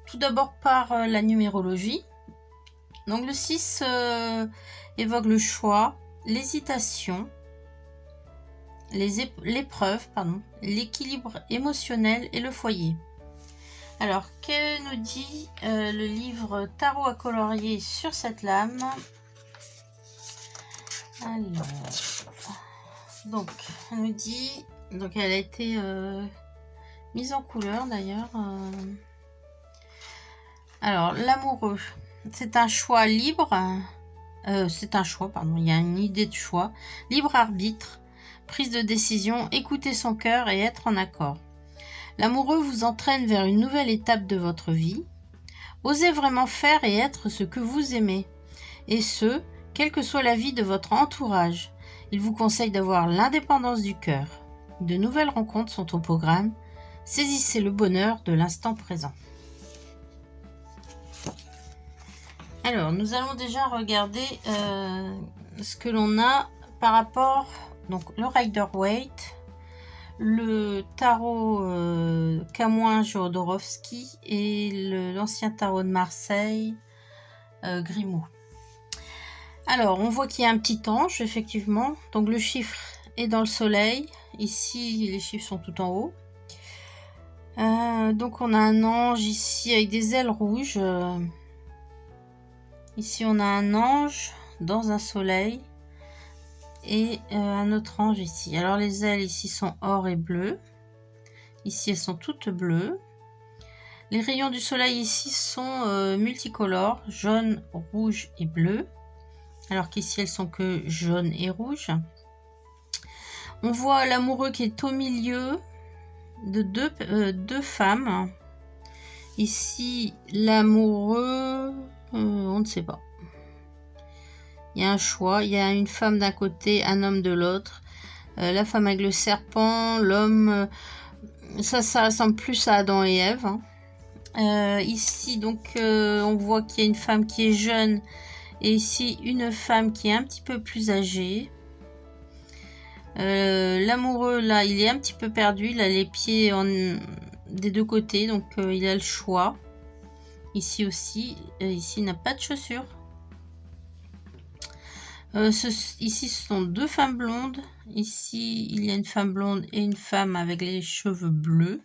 tout d'abord par la numérologie. Donc le 6 évoque le choix, l'hésitation, l'épreuve, l'équilibre émotionnel et le foyer. Alors, que nous dit le livre Tarot à colorier sur cette lame? Alors, donc, elle nous dit, donc elle a été mise en couleur d'ailleurs. Alors, l'amoureux, c'est un choix libre. C'est un choix, pardon, il y a une idée de choix. Libre arbitre, prise de décision, écouter son cœur et être en accord. L'amoureux vous entraîne vers une nouvelle étape de votre vie. Osez vraiment faire et être ce que vous aimez. Et ce, quelle que soit la vie de votre entourage. Il vous conseille d'avoir l'indépendance du cœur. De nouvelles rencontres sont au programme. Saisissez le bonheur de l'instant présent. Alors, nous allons déjà regarder ce que l'on a par rapport, donc le Rider-Waite, le tarot Camouin-Jodorowsky et l'ancien tarot de Marseille, Grimaud. Alors, on voit qu'il y a un petit ange, effectivement. Donc, le chiffre est dans le soleil. Ici, les chiffres sont tout en haut. Donc, on a un ange ici avec des ailes rouges. Ici, on a un ange dans un soleil. Et un autre ange ici. Alors, les ailes ici sont or et bleu. Ici, elles sont toutes bleues. Les rayons du soleil ici sont multicolores, jaune, rouge et bleu. Alors qu'ici, elles sont que jaune et rouge. On voit l'amoureux qui est au milieu de deux femmes. Ici, l'amoureux, on ne sait pas. Il y a un choix. Il y a une femme d'un côté, un homme de l'autre. La femme avec le serpent, l'homme, ça ressemble plus à Adam et Ève. Ici, donc, on voit qu'il y a une femme qui est jeune. Et ici, une femme qui est un petit peu plus âgée. L'amoureux, là, il est un petit peu perdu. Il a les pieds des deux côtés, donc il a le choix. Ici aussi. Ici, il n'a pas de chaussures. Ici, ce sont deux femmes blondes. Ici, il y a une femme blonde et une femme avec les cheveux bleus,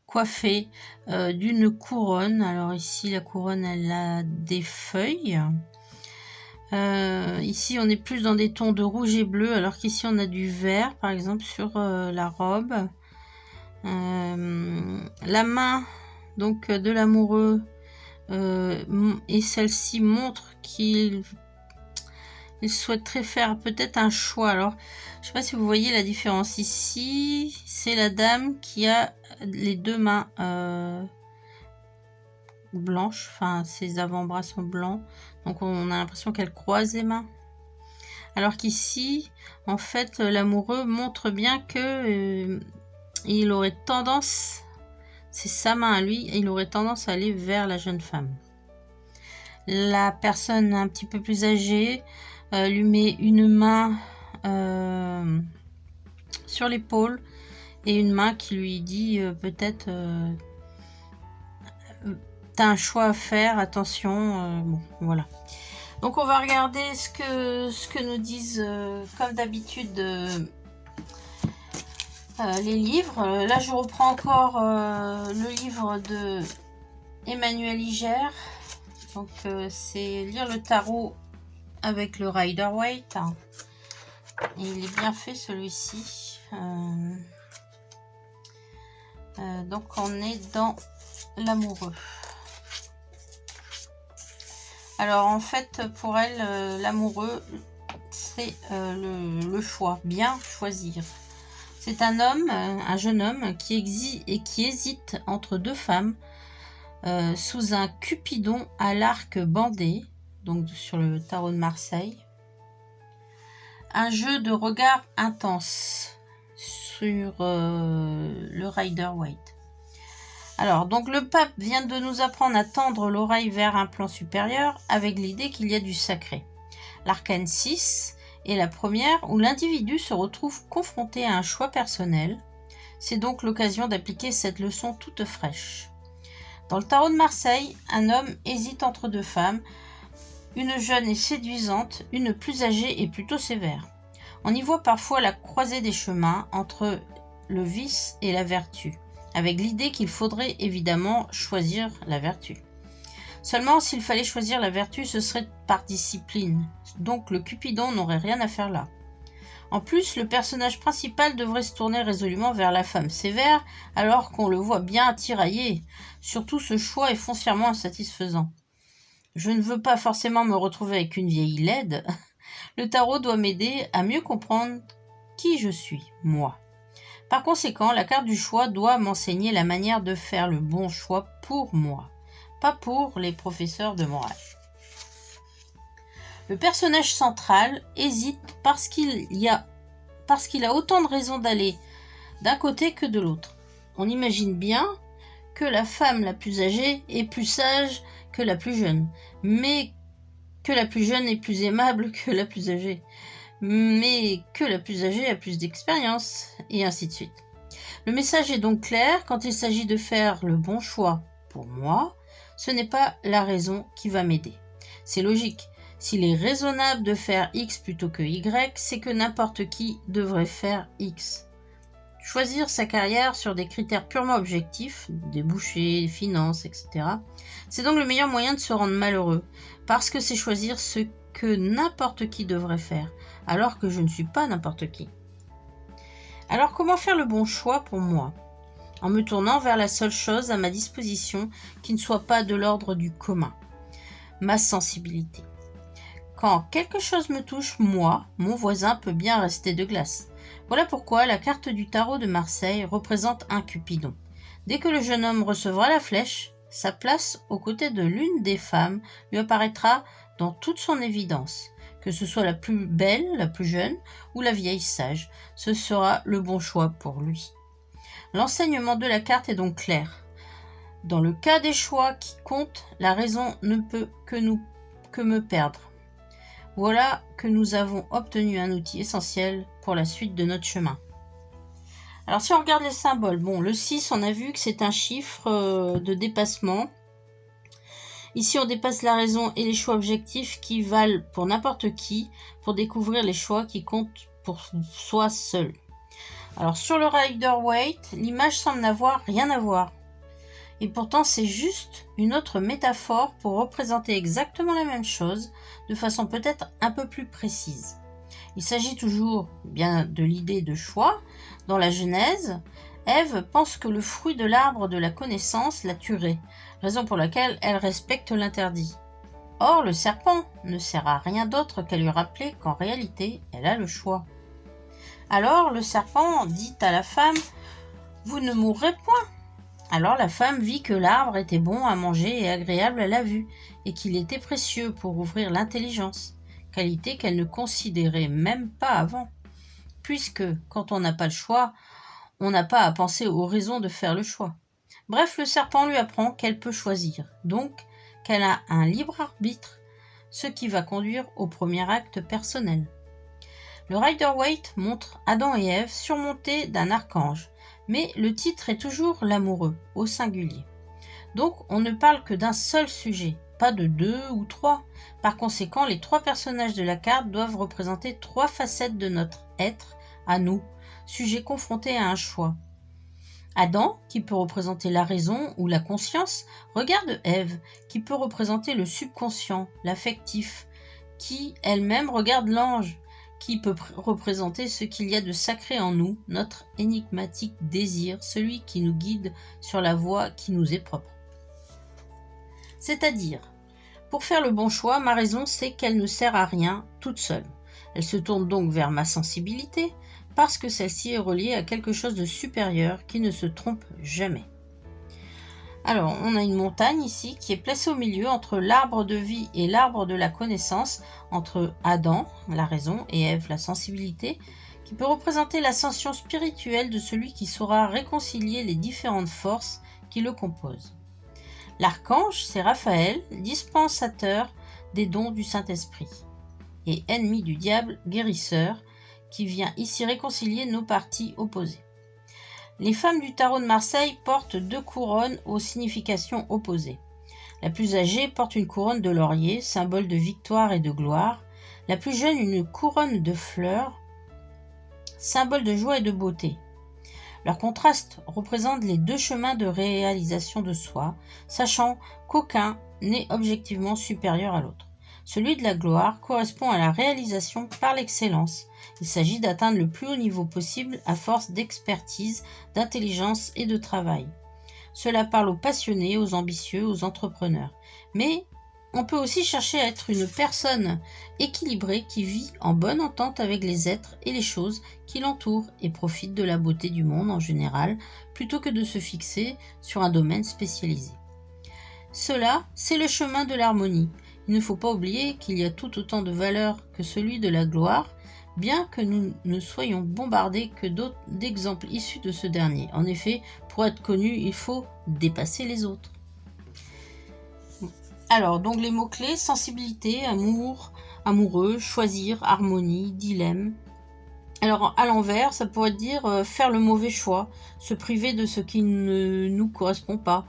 coiffée d'une couronne. Alors ici, la couronne, elle a des feuilles. Ici, on est plus dans des tons de rouge et bleu, alors qu'ici, on a du vert, par exemple, sur la robe. La main donc de l'amoureux et celle-ci montre qu'il souhaiterait faire peut-être un choix. Alors, je ne sais pas si vous voyez la différence. Ici, c'est la dame qui a les deux mains blanches, enfin, ses avant-bras sont blancs. Donc, on a l'impression qu'elle croise les mains. Alors qu'ici, en fait, l'amoureux montre bien que il aurait tendance, c'est sa main à lui, il aurait tendance à aller vers la jeune femme. La personne un petit peu plus âgée lui met une main sur l'épaule et une main qui lui dit peut-être t'as un choix à faire, attention. Bon, voilà. Donc on va regarder ce que nous disent comme d'habitude les livres. Là je reprends encore le livre de Emmanuel Iger. Donc c'est lire le tarot avec le Rider-Waite. Il est bien fait celui-ci. Donc on est dans l'amoureux. Alors en fait pour elle l'amoureux c'est le choix, bien choisir. C'est un homme, un jeune homme qui hésite entre deux femmes sous un cupidon à l'arc bandé, donc sur le tarot de Marseille. Un jeu de regard intense sur le Rider-Waite. Alors, donc le pape vient de nous apprendre à tendre l'oreille vers un plan supérieur avec l'idée qu'il y a du sacré. L'arcane 6 est la première où l'individu se retrouve confronté à un choix personnel. C'est donc l'occasion d'appliquer cette leçon toute fraîche. Dans le tarot de Marseille, un homme hésite entre deux femmes, une jeune et séduisante, une plus âgée et plutôt sévère. On y voit parfois la croisée des chemins entre le vice et la vertu, avec l'idée qu'il faudrait évidemment choisir la vertu. Seulement, s'il fallait choisir la vertu, ce serait par discipline, donc le Cupidon n'aurait rien à faire là. En plus, le personnage principal devrait se tourner résolument vers la femme sévère, alors qu'on le voit bien tiraillé. Surtout, ce choix est foncièrement insatisfaisant. Je ne veux pas forcément me retrouver avec une vieille laide. Le tarot doit m'aider à mieux comprendre qui je suis, moi. Par conséquent, la carte du choix doit m'enseigner la manière de faire le bon choix pour moi, pas pour les professeurs de morale. Le personnage central hésite parce qu'il a autant de raisons d'aller d'un côté que de l'autre. On imagine bien que la femme la plus âgée est plus sage que la plus jeune, mais que la plus jeune est plus aimable que la plus âgée, mais que la plus âgée a plus d'expérience, et ainsi de suite. Le message est donc clair, quand il s'agit de faire le bon choix pour moi, ce n'est pas la raison qui va m'aider. C'est logique. S'il est raisonnable de faire X plutôt que Y, c'est que n'importe qui devrait faire X. Choisir sa carrière sur des critères purement objectifs, débouchés, finances, etc., c'est donc le meilleur moyen de se rendre malheureux, parce que c'est choisir ce que n'importe qui devrait faire, alors que je ne suis pas n'importe qui. Alors comment faire le bon choix pour moi ? En me tournant vers la seule chose à ma disposition qui ne soit pas de l'ordre du commun, ma sensibilité. Quand quelque chose me touche, moi, mon voisin peut bien rester de glace. Voilà pourquoi la carte du tarot de Marseille représente un Cupidon. Dès que le jeune homme recevra la flèche, sa place aux côtés de l'une des femmes lui apparaîtra dans toute son évidence. Que ce soit la plus belle, la plus jeune ou la vieille sage, ce sera le bon choix pour lui. L'enseignement de la carte est donc clair. Dans le cas des choix qui comptent, la raison ne peut que me perdre. Voilà que nous avons obtenu un outil essentiel pour la suite de notre chemin. Alors si on regarde les symboles, le 6, on a vu que c'est un chiffre de dépassement. Ici, on dépasse la raison et les choix objectifs qui valent pour n'importe qui, pour découvrir les choix qui comptent pour soi seul. Alors sur le Rider-Waite, l'image semble n'avoir rien à voir. Et pourtant, c'est juste une autre métaphore pour représenter exactement la même chose, de façon peut-être un peu plus précise. Il s'agit toujours bien de l'idée de choix. Dans la Genèse, Ève pense que le fruit de l'arbre de la connaissance la tuerait, raison pour laquelle elle respecte l'interdit. Or, le serpent ne sert à rien d'autre qu'à lui rappeler qu'en réalité, elle a le choix. Alors, le serpent dit à la femme « Vous ne mourrez point ». Alors la femme vit que l'arbre était bon à manger et agréable à la vue, et qu'il était précieux pour ouvrir l'intelligence, qualité qu'elle ne considérait même pas avant, puisque quand on n'a pas le choix, on n'a pas à penser aux raisons de faire le choix. Bref, le serpent lui apprend qu'elle peut choisir, donc qu'elle a un libre arbitre, ce qui va conduire au premier acte personnel. Le Rider-Waite montre Adam et Ève surmontés d'un archange, mais le titre est toujours l'amoureux, au singulier. Donc on ne parle que d'un seul sujet, pas de 2 ou 3. Par conséquent, les 3 personnages de la carte doivent représenter 3 facettes de notre être, à nous, sujet confronté à un choix. Adam, qui peut représenter la raison ou la conscience, regarde Ève, qui peut représenter le subconscient, l'affectif, qui elle-même regarde l'ange, qui peut représenter ce qu'il y a de sacré en nous, notre énigmatique désir, celui qui nous guide sur la voie qui nous est propre. C'est-à-dire, pour faire le bon choix, ma raison c'est qu'elle ne sert à rien toute seule. Elle se tourne donc vers ma sensibilité, parce que celle-ci est reliée à quelque chose de supérieur qui ne se trompe jamais. Alors, on a une montagne ici qui est placée au milieu entre l'arbre de vie et l'arbre de la connaissance, entre Adam, la raison, et Ève, la sensibilité, qui peut représenter l'ascension spirituelle de celui qui saura réconcilier les différentes forces qui le composent. L'archange, c'est Raphaël, dispensateur des dons du Saint-Esprit, et ennemi du diable, guérisseur, qui vient ici réconcilier nos parties opposées. Les femmes du tarot de Marseille portent 2 couronnes aux significations opposées. La plus âgée porte une couronne de laurier, symbole de victoire et de gloire. La plus jeune, une couronne de fleurs, symbole de joie et de beauté. Leur contraste représente les 2 chemins de réalisation de soi, sachant qu'aucun n'est objectivement supérieur à l'autre. Celui de la gloire correspond à la réalisation par l'excellence. Il s'agit d'atteindre le plus haut niveau possible à force d'expertise, d'intelligence et de travail. Cela parle aux passionnés, aux ambitieux, aux entrepreneurs. Mais on peut aussi chercher à être une personne équilibrée qui vit en bonne entente avec les êtres et les choses qui l'entourent et profite de la beauté du monde en général, plutôt que de se fixer sur un domaine spécialisé. Cela, c'est le chemin de l'harmonie. Il ne faut pas oublier qu'il y a tout autant de valeur que celui de la gloire, bien que nous ne soyons bombardés que d'exemples issus de ce dernier. En effet, pour être connu, il faut dépasser les autres. Alors, donc les mots-clés, sensibilité, amour, amoureux, choisir, harmonie, dilemme. Alors, à l'envers, ça pourrait dire faire le mauvais choix, se priver de ce qui ne nous correspond pas,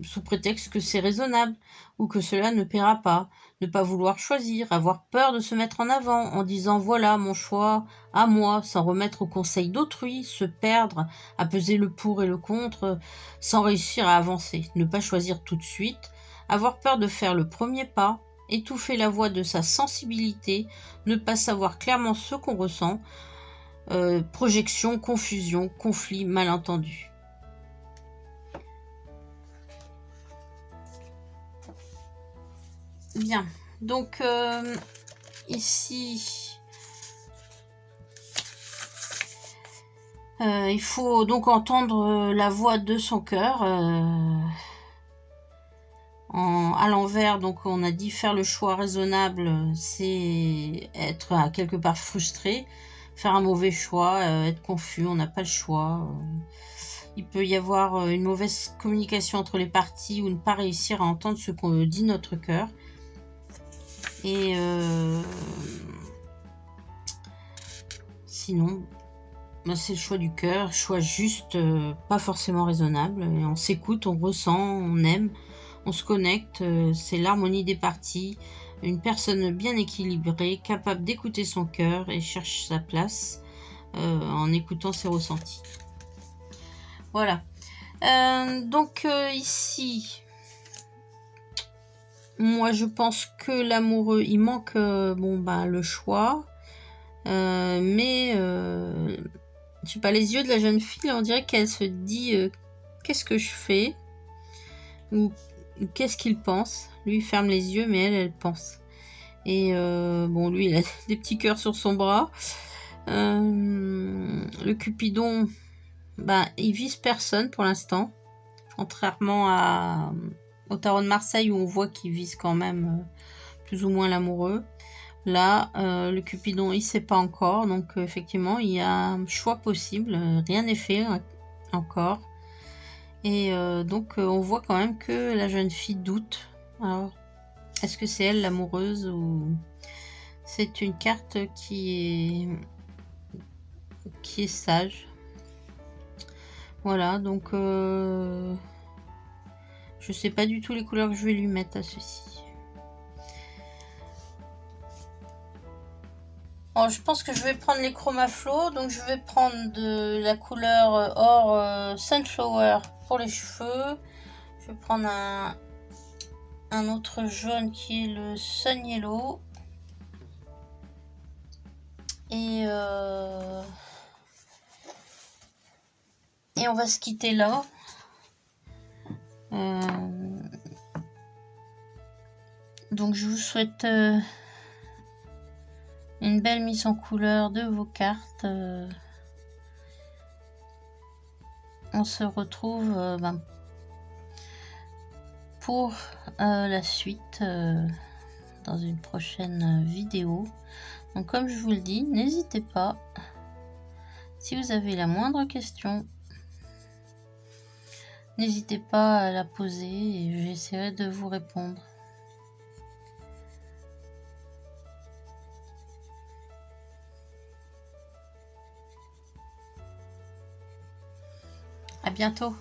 sous prétexte que c'est raisonnable ou que cela ne paiera pas, ne pas vouloir choisir, avoir peur de se mettre en avant en disant voilà mon choix à moi, sans remettre au conseil d'autrui, se perdre à peser le pour et le contre sans réussir à avancer, ne pas choisir tout de suite, avoir peur de faire le premier pas, étouffer la voix de sa sensibilité, ne pas savoir clairement ce qu'on ressent, projection, confusion, conflit, malentendu. Bien, donc ici, il faut donc entendre la voix de son cœur. À l'envers, donc on a dit faire le choix raisonnable, c'est être quelque part frustré, faire un mauvais choix, être confus, on n'a pas le choix. Il peut y avoir une mauvaise communication entre les parties ou ne pas réussir à entendre ce qu'on dit notre cœur. Et sinon, c'est le choix du cœur, choix juste, pas forcément raisonnable. Et on s'écoute, on ressent, on aime, on se connecte. C'est l'harmonie des parties. Une personne bien équilibrée, capable d'écouter son cœur et cherche sa place en écoutant ses ressentis. Voilà. Donc ici... Moi, je pense que l'amoureux, il manque le choix. Mais, je sais pas, les yeux de la jeune fille, on dirait qu'elle se dit qu'est-ce que je fais? Ou qu'est-ce qu'il pense? Lui, il ferme les yeux, mais elle pense. Et lui, il a des petits cœurs sur son bras. Le Cupidon, il vise personne pour l'instant. Contrairement au tarot de Marseille où on voit qu'il vise quand même plus ou moins l'amoureux. Là, le Cupidon, il ne sait pas encore. Donc, effectivement, il y a un choix possible. Rien n'est fait encore. Et donc, on voit quand même que la jeune fille doute. Alors, est-ce que c'est elle l'amoureuse ou c'est une carte qui est sage? Voilà, donc... je sais pas du tout les couleurs que je vais lui mettre à ceci. Alors, je pense que je vais prendre les Chromaflow. Donc je vais prendre de la couleur or Sunflower pour les cheveux. Je vais prendre un autre jaune qui est le Sun Yellow. Et on va se quitter là. Donc je vous souhaite une belle mise en couleur de vos cartes. On se retrouve pour la suite dans une prochaine vidéo. Donc comme je vous le dis, n'hésitez pas, si vous avez la moindre question, n'hésitez pas à la poser et j'essaierai de vous répondre. À bientôt.